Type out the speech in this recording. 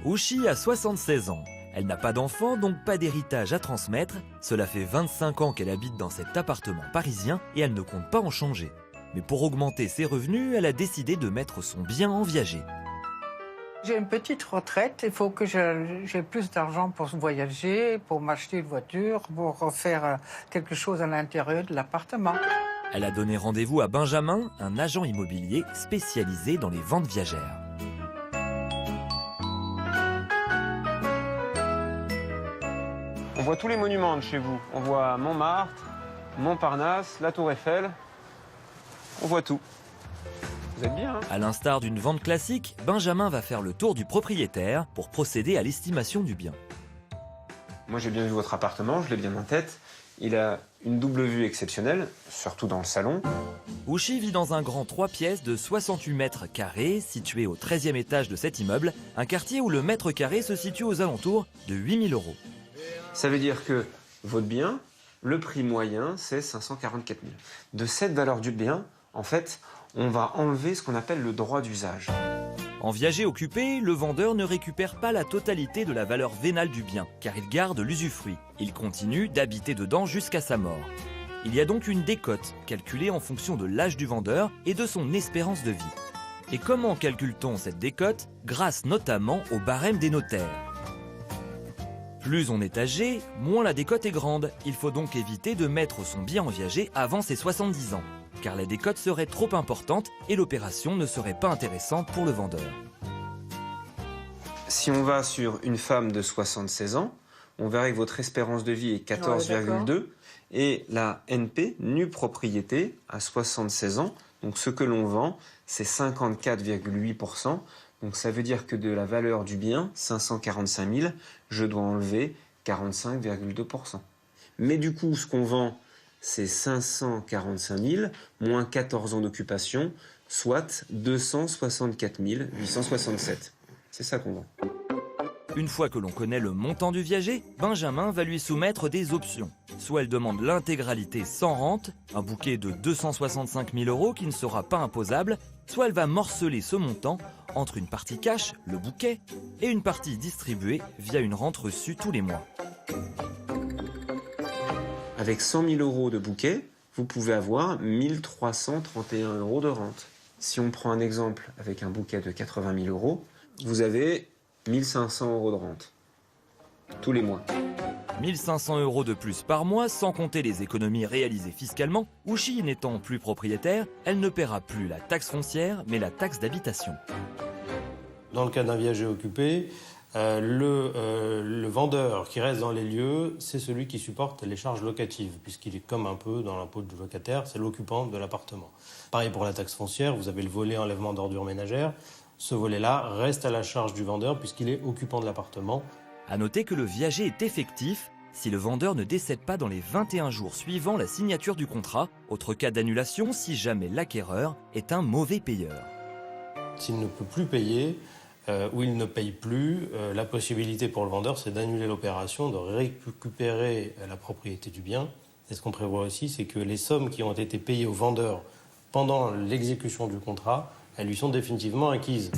Ouchi a 76 ans. Elle n'a pas d'enfant, donc pas d'héritage à transmettre. Cela fait 25 ans qu'elle habite dans cet appartement parisien et elle ne compte pas en changer. Mais pour augmenter ses revenus, elle a décidé de mettre son bien en viager. J'ai une petite retraite, il faut que j'ai plus d'argent pour voyager, pour m'acheter une voiture, pour faire quelque chose à l'intérieur de l'appartement. Elle a donné rendez-vous à Benjamin, un agent immobilier spécialisé dans les ventes viagères. On voit tous les monuments de chez vous. On voit Montmartre, Montparnasse, la Tour Eiffel. On voit tout. Vous êtes bien, hein? À l'instar d'une vente classique, Benjamin va faire le tour du propriétaire pour procéder à l'estimation du bien. Moi, j'ai bien vu votre appartement, je l'ai bien en tête. Il a une double vue exceptionnelle, surtout dans le salon. Ouchi vit dans un grand 3 pièces de 68 mètres carrés, situé au 13e étage de cet immeuble, un quartier où le mètre carré se situe aux alentours de 8 000 €. Ça veut dire que votre bien, le prix moyen, c'est 544 000. De cette valeur du bien, en fait, on va enlever ce qu'on appelle le droit d'usage. En viager occupé, le vendeur ne récupère pas la totalité de la valeur vénale du bien, car il garde l'usufruit. Il continue d'habiter dedans jusqu'à sa mort. Il y a donc une décote, calculée en fonction de l'âge du vendeur et de son espérance de vie. Et comment calcule-t-on cette décote? Grâce notamment au barème des notaires. Plus on est âgé, moins la décote est grande. Il faut donc éviter de mettre son bien en viager avant ses 70 ans. Car la décote serait trop importante et l'opération ne serait pas intéressante pour le vendeur. Si on va sur une femme de 76 ans, on verrait que votre espérance de vie est 14,2 et la NP, nue propriété, à 76 ans. Donc ce que l'on vend, c'est 54,8%. Donc ça veut dire que de la valeur du bien, 545 000, je dois enlever 45,2%. Mais du coup, ce qu'on vend, c'est 545 000 moins 14 ans d'occupation, soit 264 867. C'est ça qu'on vend. Une fois que l'on connaît le montant du viager, Benjamin va lui soumettre des options. Soit elle demande l'intégralité sans rente, un bouquet de 265 000 € qui ne sera pas imposable, soit elle va morceler ce montant entre une partie cash, le bouquet, et une partie distribuée via une rente reçue tous les mois. Avec 100 000 € de bouquet, vous pouvez avoir 1 331 € de rente. Si on prend un exemple avec un bouquet de 80 000 €, vous avez 1 500 € de rente, tous les mois. 1 500 € de plus par mois, sans compter les économies réalisées fiscalement. Ouchi n'étant plus propriétaire, elle ne paiera plus la taxe foncière, mais la taxe d'habitation. Dans le cas d'un viager occupé, le vendeur qui reste dans les lieux, c'est celui qui supporte les charges locatives, puisqu'il est comme un peu dans l'impôt du locataire, c'est l'occupant de l'appartement. Pareil pour la taxe foncière, vous avez le volet enlèvement d'ordures ménagères. Ce volet-là reste à la charge du vendeur puisqu'il est occupant de l'appartement. A noter que le viager est effectif si le vendeur ne décède pas dans les 21 jours suivant la signature du contrat. Autre cas d'annulation si jamais l'acquéreur est un mauvais payeur. S'il ne peut plus payer ou il ne paye plus, la possibilité pour le vendeur, c'est d'annuler l'opération, de récupérer la propriété du bien. Et ce qu'on prévoit aussi, c'est que les sommes qui ont été payées au vendeur pendant l'exécution du contrat, elles lui sont définitivement acquises.